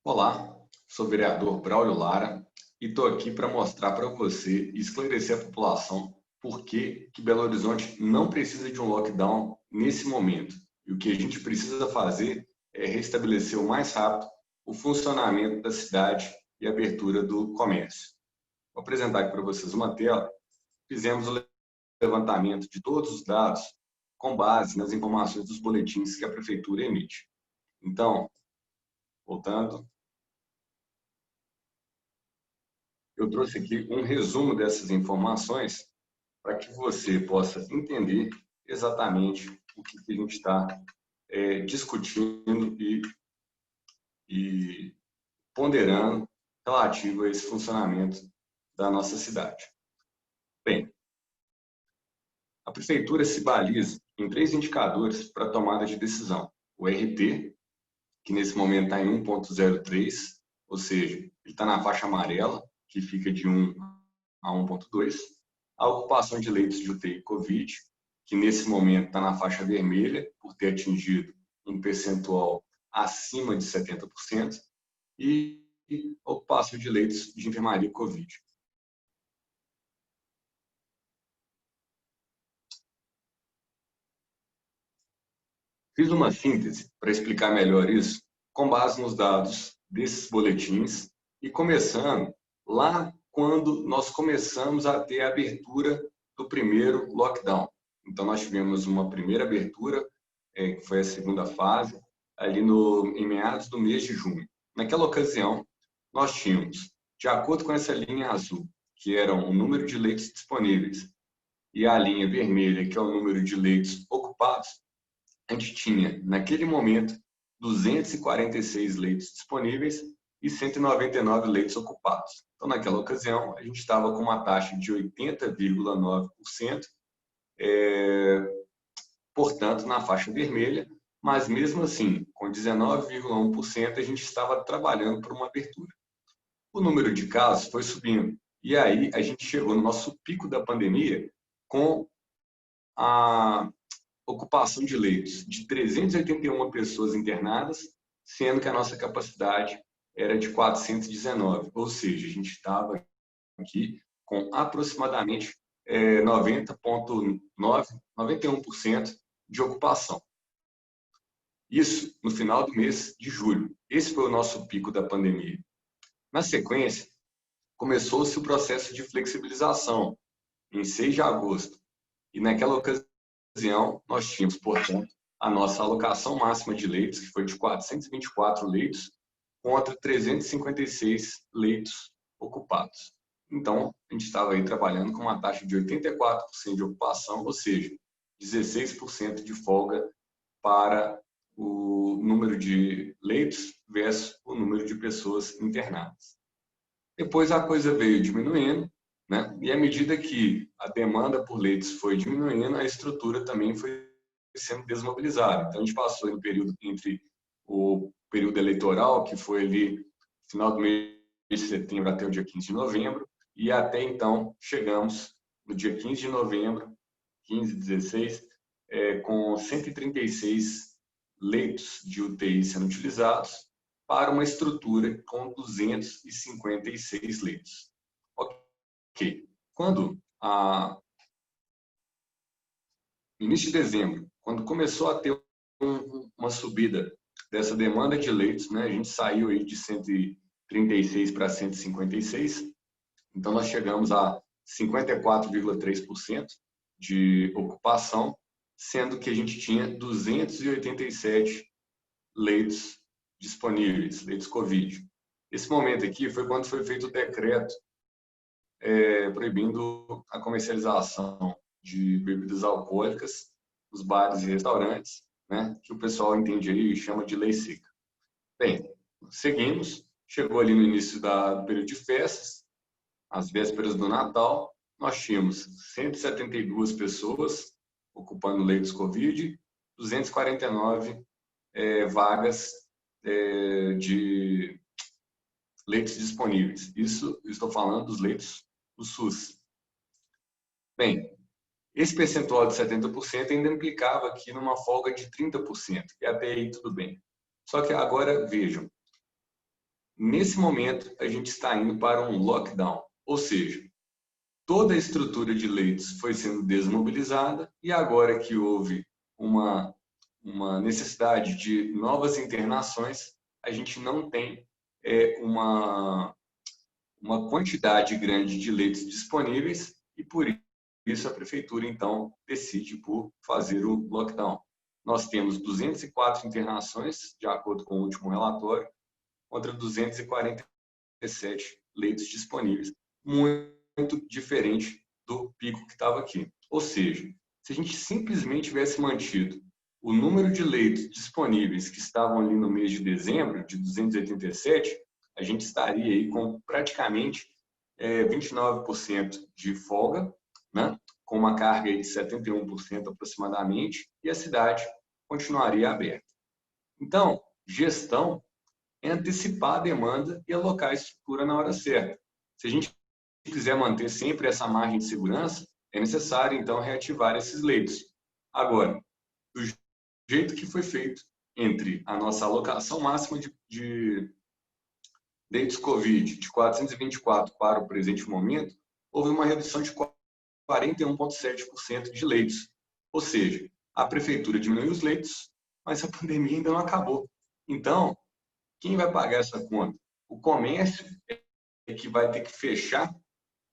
Olá, sou o vereador Braulio Lara e estou aqui para mostrar para você e esclarecer a população por que Belo Horizonte não precisa de um lockdown nesse momento. E o que a gente precisa fazer é restabelecer o mais rápido o funcionamento da cidade e a abertura do comércio. Vou apresentar aqui para vocês uma tela. Fizemos o levantamento de todos os dados com base nas informações dos boletins que a prefeitura emite. Então, voltando, eu trouxe aqui um resumo dessas informações para que você possa entender exatamente o que a gente está discutindo e ponderando relativo a esse funcionamento da nossa cidade. Bem, a prefeitura se baliza em 3 indicadores para a tomada de decisão. O RT, que nesse momento está em 1,03, ou seja, ele está na faixa amarela, que fica de 1 a 1,2. A ocupação de leitos de UTI Covid, que nesse momento está na faixa vermelha, por ter atingido um percentual acima de 70%, e a ocupação de leitos de enfermaria Covid. Fiz uma síntese para explicar melhor isso, com base nos dados desses boletins e começando lá quando nós começamos a ter a abertura do primeiro lockdown. Então, nós tivemos uma primeira abertura, que foi a segunda fase, ali em meados do mês de junho. Naquela ocasião, nós tínhamos, de acordo com essa linha azul, que era o número de leitos disponíveis, e a linha vermelha, que é o número de leitos ocupados, a gente tinha, naquele momento, 246 leitos disponíveis e 199 leitos ocupados. Então, naquela ocasião, a gente estava com uma taxa de 80,9%, portanto, na faixa vermelha, mas mesmo assim, com 19,1%, a gente estava trabalhando por uma abertura. O número de casos foi subindo, e aí a gente chegou no nosso pico da pandemia com a ocupação de leitos de 381 pessoas internadas, sendo que a nossa capacidade era de 419, ou seja, a gente estava aqui com aproximadamente 91% de ocupação. Isso no final do mês de julho. Esse foi o nosso pico da pandemia. Na sequência, começou-se o processo de flexibilização, em 6 de agosto. E naquela ocasião, nós tínhamos, portanto, a nossa alocação máxima de leitos, que foi de 424 leitos, contra 356 leitos ocupados. Então, a gente estava aí trabalhando com uma taxa de 84% de ocupação, ou seja, 16% de folga para o número de leitos versus o número de pessoas internadas. Depois a coisa veio diminuindo, né? E à medida que a demanda por leitos foi diminuindo, a estrutura também foi sendo desmobilizada. Então, a gente passou no período entre o período eleitoral, que foi ali final do mês de setembro até o dia 15 de novembro, e até então chegamos no dia 15 de novembro, 15, 16, com 136 leitos de UTI sendo utilizados para uma estrutura com 256 leitos. Ok. Quando, no início de dezembro, quando começou a ter uma subida dessa demanda de leitos, né, a gente saiu aí de 136 para 156, então nós chegamos a 54,3% de ocupação, sendo que a gente tinha 287 leitos disponíveis, leitos Covid. Esse momento aqui foi quando foi feito o decreto proibindo a comercialização de bebidas alcoólicas nos bares e restaurantes, né, que o pessoal entende aí e chama de lei seca. Bem, seguimos, chegou ali no início do período de festas, às vésperas do Natal, nós tínhamos 172 pessoas ocupando leitos Covid, 249 vagas de leitos disponíveis. Isso, estou falando dos leitos do SUS. Bem, esse percentual de 70% ainda implicava aqui numa folga de 30%, e até aí tudo bem. Só que agora, vejam, nesse momento, a gente está indo para um lockdown, ou seja, toda a estrutura de leitos foi sendo desmobilizada e agora que houve uma necessidade de novas internações, a gente não tem uma quantidade grande de leitos disponíveis e por isso a prefeitura, então, decide por fazer o lockdown. Nós temos 204 internações, de acordo com o último relatório, contra 247 leitos disponíveis, muito diferente do pico que estava aqui. Ou seja, se a gente simplesmente tivesse mantido o número de leitos disponíveis que estavam ali no mês de dezembro, de 287, a gente estaria aí com praticamente 29% de folga, né? Com uma carga aí de 71% aproximadamente, e a cidade continuaria aberta. Então, gestão é antecipar a demanda e alocar a estrutura na hora certa. Se a gente quiser manter sempre essa margem de segurança, é necessário, então, reativar esses leitos. Agora, do jeito que foi feito entre a nossa alocação máxima de leitos COVID de 424 para o presente momento, houve uma redução de 41,7% de leitos. Ou seja, a prefeitura diminuiu os leitos, mas a pandemia ainda não acabou. Então, quem vai pagar essa conta? O comércio é que vai ter que fechar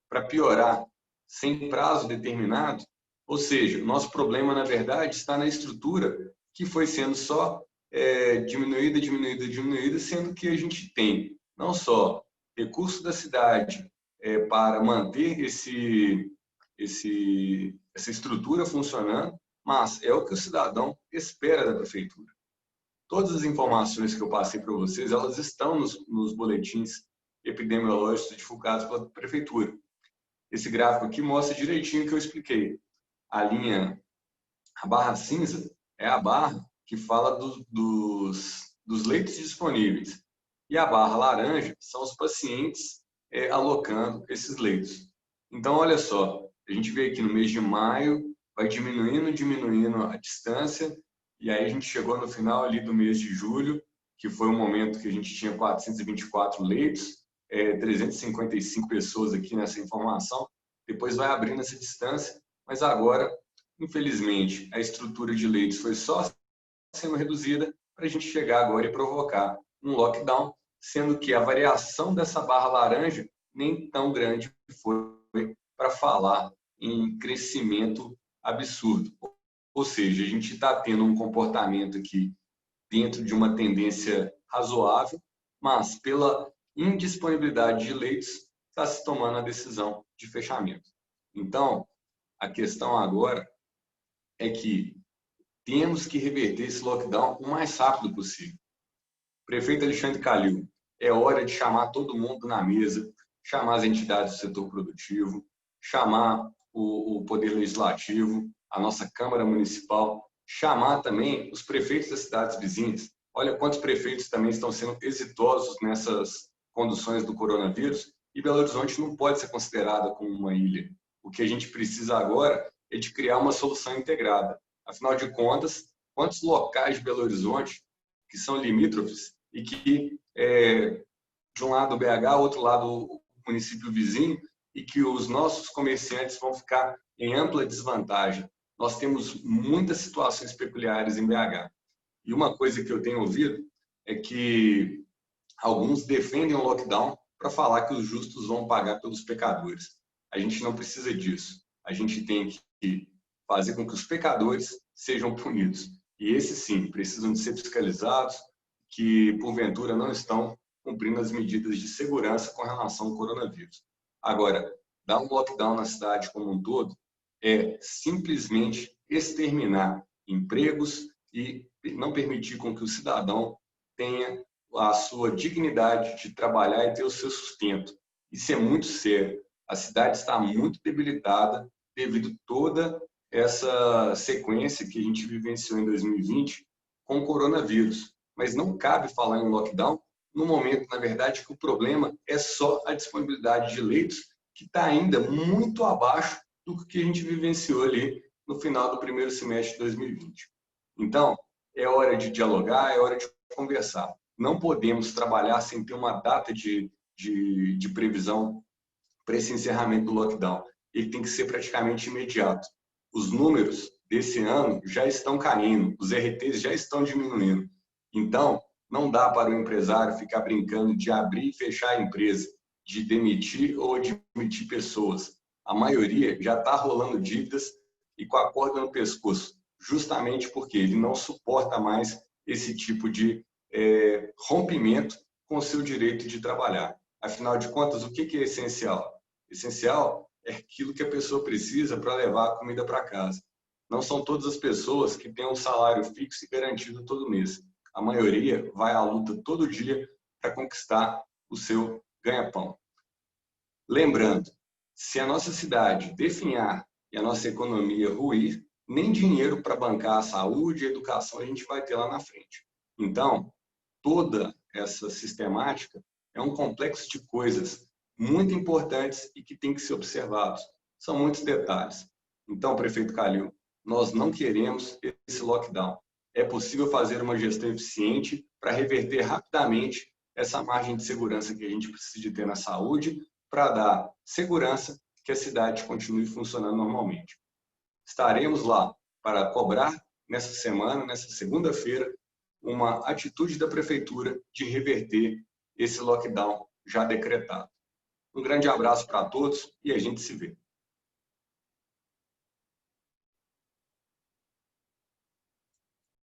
para piorar, sem prazo determinado. Ou seja, o nosso problema, na verdade, está na estrutura que foi sendo só diminuída, sendo que a gente tem não só recurso da cidade para manter essa estrutura funcionando, mas é o que o cidadão espera da prefeitura. Todas as informações que eu passei para vocês, elas estão nos boletins epidemiológicos divulgados pela prefeitura. Esse gráfico aqui mostra direitinho o que eu expliquei. A barra cinza é a barra que fala dos leitos disponíveis. E a barra laranja são os pacientes alocando esses leitos. Então, olha só, a gente vê aqui no mês de maio, vai diminuindo a distância, e aí a gente chegou no final ali do mês de julho, que foi um momento que a gente tinha 424 leitos, 355 pessoas aqui nessa informação, depois vai abrindo essa distância, mas agora, infelizmente, a estrutura de leitos foi só sendo reduzida para a gente chegar agora e provocar um lockdown, sendo que a variação dessa barra laranja nem tão grande foi para falar em crescimento absurdo. Ou seja, a gente está tendo um comportamento aqui dentro de uma tendência razoável, mas pela indisponibilidade de leitos está se tomando a decisão de fechamento. Então, a questão agora é que temos que reverter esse lockdown o mais rápido possível. Prefeito Alexandre Calil, é hora de chamar todo mundo na mesa, chamar as entidades do setor produtivo, chamar o Poder Legislativo, a nossa Câmara Municipal, chamar também os prefeitos das cidades vizinhas. Olha quantos prefeitos também estão sendo exitosos nessas conduções do coronavírus, e Belo Horizonte não pode ser considerada como uma ilha. O que a gente precisa agora é de criar uma solução integrada. Afinal de contas, quantos locais de Belo Horizonte que são limítrofes e que, de um lado o BH, outro lado o município vizinho, e que os nossos comerciantes vão ficar em ampla desvantagem. Nós temos muitas situações peculiares em BH. E uma coisa que eu tenho ouvido é que alguns defendem o lockdown para falar que os justos vão pagar pelos pecadores. A gente não precisa disso. A gente tem que fazer com que os pecadores sejam punidos. E esses, sim, precisam de ser fiscalizados, que, porventura, não estão cumprindo as medidas de segurança com relação ao coronavírus. Agora, dar um lockdown na cidade como um todo é simplesmente exterminar empregos e não permitir com que o cidadão tenha a sua dignidade de trabalhar e ter o seu sustento. Isso é muito sério. A cidade está muito debilitada devido a toda essa sequência que a gente vivenciou em 2020 com o coronavírus. Mas não cabe falar em lockdown no momento, na verdade, que o problema é só a disponibilidade de leitos, que está ainda muito abaixo do que a gente vivenciou ali no final do primeiro semestre de 2020. Então, é hora de dialogar, é hora de conversar. não podemos trabalhar sem ter uma data de previsão para esse encerramento do lockdown. Ele tem que ser praticamente imediato. Os números desse ano já estão caindo, os RTs já estão diminuindo. Então, não dá para o empresário ficar brincando de abrir e fechar a empresa, de demitir ou admitir pessoas. A maioria já está rolando dívidas e com a corda no pescoço, justamente porque ele não suporta mais esse tipo de rompimento com o seu direito de trabalhar. Afinal de contas, o que é essencial? Essencial é aquilo que a pessoa precisa para levar a comida para casa. Não são todas as pessoas que têm um salário fixo e garantido todo mês. A maioria vai à luta todo dia para conquistar o seu ganha-pão. Lembrando, se a nossa cidade definhar e a nossa economia ruir, nem dinheiro para bancar a saúde e a educação a gente vai ter lá na frente. Então, toda essa sistemática é um complexo de coisas muito importantes e que tem que ser observados. São muitos detalhes. Então, prefeito Calil, nós não queremos esse lockdown. É possível fazer uma gestão eficiente para reverter rapidamente essa margem de segurança que a gente precisa de ter na saúde para dar segurança que a cidade continue funcionando normalmente. Estaremos lá para cobrar nessa semana, nessa segunda-feira, uma atitude da prefeitura de reverter esse lockdown já decretado. Um grande abraço para todos e a gente se vê.